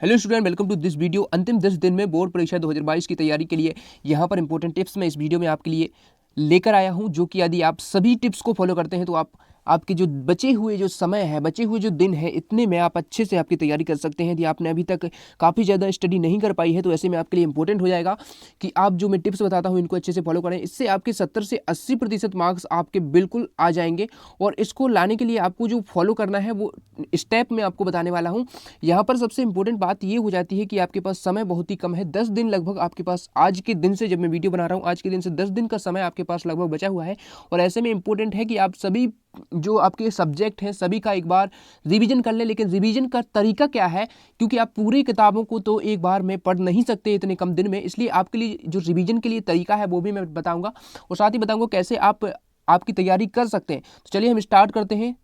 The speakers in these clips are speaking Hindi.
Hello student, welcome to this video. अंतिम 10 दिन में बोर्ड परीक्षा 2022 की तैयारी के लिए यहाँ पर इंपॉर्टेंट टिप्स मैं इस वीडियो में आपके लिए लेकर आया हूँ, जो कि यदि आप सभी टिप्स को फॉलो करते हैं तो आपके जो बचे हुए जो समय है, बचे हुए जो दिन है, इतने में आप अच्छे से आपकी तैयारी कर सकते हैं। यदि आपने अभी तक काफ़ी ज़्यादा स्टडी नहीं कर पाई है तो ऐसे में आपके लिए इंपॉर्टेंट हो जाएगा कि आप जो मैं टिप्स बताता हूँ इनको अच्छे से फॉलो करें। इससे आपके 70 से 80% मार्क्स आपके बिल्कुल आ जाएंगे। और इसको लाने के लिए आपको जो फॉलो करना है वो स्टेप मैं आपको बताने वाला हूँ। यहाँ पर सबसे इंपॉर्टेंट बात ये हो जाती है कि आपके पास समय बहुत ही कम है। 10 दिन लगभग आपके पास, आज के दिन से जब मैं वीडियो बना रहा हूँ, आज के दिन से 10 दिन का समय आपके पास लगभग बचा हुआ है। और ऐसे में इंपॉर्टेंट है कि आप सभी जो आपके सब्जेक्ट हैं सभी का एक बार रिवीजन कर लें। लेकिन रिवीजन का तरीका क्या है, क्योंकि आप पूरी किताबों को तो एक बार में पढ़ नहीं सकते इतने कम दिन में, इसलिए आपके लिए जो रिवीजन के लिए तरीका है वो भी मैं बताऊंगा और साथ ही बताऊंगा कैसे आप आपकी तैयारी कर सकते हैं। तो चलिए हम स्टार्ट करते हैं।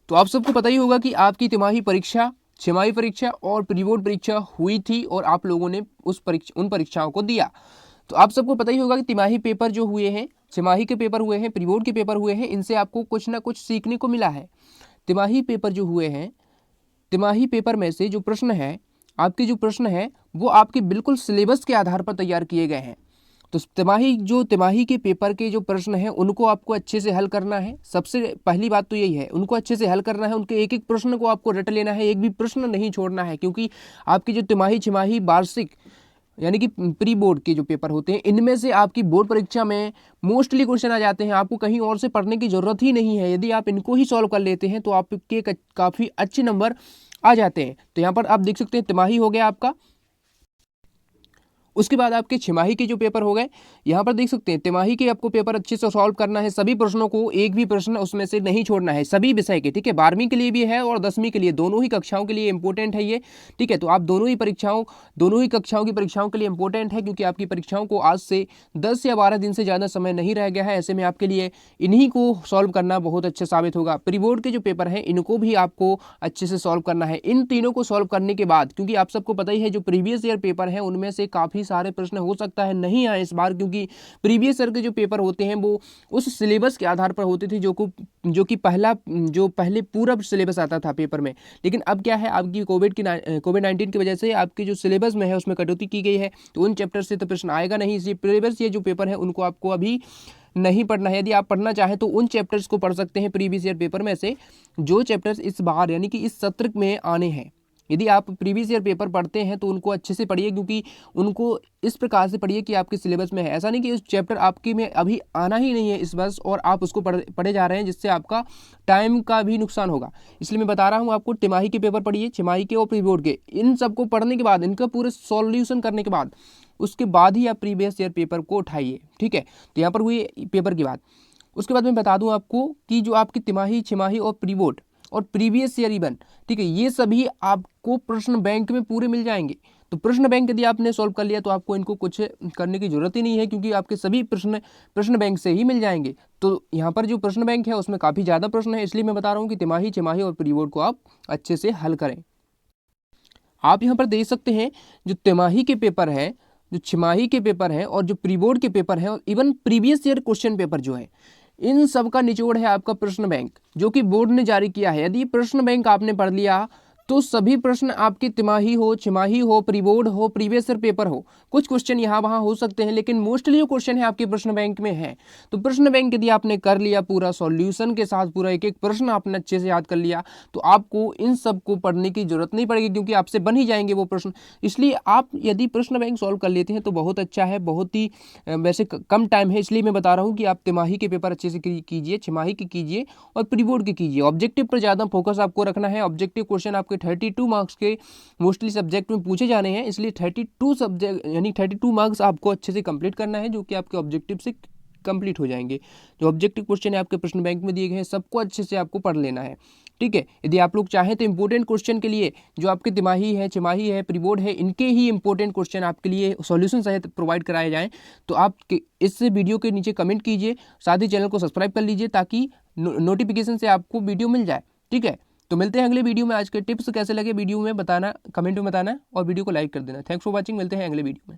तो आप सबको पता ही होगा कि आपकी तिमाही परीक्षा, छमाही परीक्षा और प्री बोर्ड परीक्षा हुई थी और आप लोगों ने उन परीक्षाओं को दिया। तो आप सबको पता ही होगा कि तिमाही पेपर जो हुए हैं, छमाही के पेपर हुए हैं, प्री बोर्ड के पेपर हुए हैं, इनसे आपको कुछ ना कुछ सीखने को मिला है। तिमाही पेपर जो हुए हैं, तिमाही पेपर में से जो प्रश्न है, आपके जो प्रश्न है वो आपके बिल्कुल सिलेबस के आधार पर तैयार किए गए हैं। तो तिमाही के पेपर के जो प्रश्न हैं उनको आपको अच्छे से हल करना है। सबसे पहली बात तो यही है, उनको अच्छे से हल करना है। उनके एक एक प्रश्न को आपको रट लेना है, एक भी प्रश्न नहीं छोड़ना है, क्योंकि आपकी जो तिमाही, छमाही, वार्षिक यानी कि प्री बोर्ड के जो पेपर होते हैं, इनमें से आपकी बोर्ड परीक्षा में मोस्टली क्वेश्चन आ जाते हैं। आपको कहीं और से पढ़ने की जरूरत ही नहीं है। यदि आप इनको ही सॉल्व कर लेते हैं तो आपके काफ़ी अच्छे नंबर आ जाते हैं। तो यहाँ पर आप देख सकते हैं तिमाही हो गया आपका। उसके बाद आपके छमाही के जो पेपर हो गए, यहाँ पर देख सकते हैं तिमाही के आपको पेपर अच्छे से सॉल्व करना है। सभी प्रश्नों को, एक भी प्रश्न उसमें से नहीं छोड़ना है, सभी विषय के, ठीक है। 12वीं के लिए भी है और 10वीं के लिए, दोनों ही कक्षाओं के लिए इंपॉर्टेंट है ये, ठीक है। तो आप दोनों ही कक्षाओं की परीक्षाओं के लिए इंपॉर्टेंट है, क्योंकि आपकी परीक्षाओं को आज से 10 या 12 दिन से ज़्यादा समय नहीं रह गया है। ऐसे में आपके लिए इन्हीं को सॉल्व करना बहुत अच्छा साबित होगा। प्री बोर्ड के जो पेपर हैं इनको भी आपको अच्छे से सॉल्व करना है। इन तीनों को सॉल्व करने के बाद, क्योंकि आप सबको पता ही है जो प्रीवियस ईयर पेपर हैं उनमें से काफ़ी सारे प्रश्न हो सकता है नहीं आए इस बार, क्योंकि प्रीवियस ईयर के जो पेपर होते हैं वो उस सिलेबस के आधार पर होते थे जो कि पहले पूरा सिलेबस आता था पेपर में। लेकिन अब क्या है, आपकी कोविड-19 की वजह से आपके जो सिलेबस में है उसमें कटौती की गई है, तो उन चैप्टर से तो प्रश्न आएगा नहीं। इसलिए प्रीवियस ये जो पेपर है उनको आपको अभी नहीं पढ़ना है। यदि आप पढ़ना चाहें तो उन चैप्टर्स को पढ़ सकते हैं प्रीवियस ईयर पेपर में से, जो चैप्टर्स इस बार यानी कि इस सत्र में आने हैं। यदि आप प्रीवियस ईयर पेपर पढ़ते हैं तो उनको अच्छे से पढ़िए, क्योंकि उनको इस प्रकार से पढ़िए कि आपके सिलेबस में है। ऐसा नहीं कि उस चैप्टर आपके में अभी आना ही नहीं है इस वर्ष और आप उसको पढ़े जा रहे हैं, जिससे आपका टाइम का भी नुकसान होगा। इसलिए मैं बता रहा हूँ आपको, तिमाही के पेपर पढ़िए, छमाही के और प्री बोर्ड के, इन सबको पढ़ने के बाद, इनका पूरे सॉल्यूशन करने के बाद, उसके बाद ही आप प्रीवियस ईयर पेपर को उठाइए, ठीक है। तो यहाँ पर हुई पेपर की बात। उसके बाद मैं बता दूं आपको कि जो आपकी तिमाही, छमाही और प्री बोर्ड और प्रीवियस ईयर इवन, ठीक है, ये सभी आपको प्रश्न बैंक में पूरे मिल जाएंगे। तो प्रश्न बैंक यदि आपने सॉल्व कर लिया तो आपको इनको कुछ करने की जरूरत ही नहीं है, क्योंकि आपके सभी प्रश्न बैंक से ही मिल जाएंगे। तो यहाँ पर जो प्रश्न बैंक है उसमें काफ़ी ज़्यादा प्रश्न है, इसलिए मैं बता रहा हूँ कि तिमाही, छमाही और प्री बोर्ड को आप अच्छे से हल करें। आप यहाँ पर देख सकते हैं जो तिमाही के पेपर है, जो छमाही के पेपर हैं और जो प्री बोर्ड के पेपर हैं और even previous year question paper जो है, इन सब का निचोड़ है आपका प्रश्न बैंक, जो कि बोर्ड ने जारी किया है। यदि प्रश्न बैंक आपने पढ़ लिया तो सभी प्रश्न आपकी तिमाही हो, छमाही हो, प्री बोर्ड हो, प्रीवियस ईयर पेपर हो, कुछ क्वेश्चन यहाँ वहाँ हो सकते हैं लेकिन मोस्टली जो क्वेश्चन है आपके प्रश्न बैंक में है। तो प्रश्न बैंक यदि आपने कर लिया पूरा सॉल्यूशन के साथ, पूरा एक एक प्रश्न आपने अच्छे से याद कर लिया, तो आपको इन सब को पढ़ने की जरूरत नहीं पड़ेगी, क्योंकि आपसे बन ही जाएंगे वो प्रश्न। इसलिए आप यदि प्रश्न बैंक सॉल्व कर लेते हैं तो बहुत अच्छा है। बहुत ही वैसे कम टाइम है, इसलिए मैं बता रहा हूँ कि आप तिमाही के पेपर अच्छे से कीजिए, छमाही के कीजिए और प्री बोर्ड के कीजिए। ऑब्जेक्टिव पर ज़्यादा फोकस आपको रखना है। ऑब्जेक्टिव क्वेश्चन आपके 32 मार्क्स के मोस्टली सब्जेक्ट में पूछे जाने हैं, इसलिए 32 सब्जेक्ट यानी 32 मार्क्स आपको अच्छे से कंप्लीट करना है, जो कि आपके ऑब्जेक्टिव से कंप्लीट हो जाएंगे। जो ऑब्जेक्टिव क्वेश्चन है आपके प्रश्न बैंक में दिए गए हैं, सबको अच्छे से आपको पढ़ लेना है, ठीक है। यदि आप लोग चाहें तो इंपॉर्टेंट क्वेश्चन के लिए जो आपके तिमाही है, छमाही है, प्री बोर्ड है, इनके ही इंपॉर्टेंट क्वेश्चन आपके लिए सॉल्यूशन सहित प्रोवाइड कराए जाएं, तो आप इस वीडियो के नीचे कमेंट कीजिए, साथ ही चैनल को सब्सक्राइब कर लीजिए ताकि नोटिफिकेशन से आपको वीडियो मिल जाए, ठीक है। तो मिलते हैं अगले वीडियो में। आज के टिप्स कैसे लगे वीडियो में बताना, कमेंट में बताना और वीडियो को लाइक कर देना। Thanks for watching. मिलते हैं अगले वीडियो में।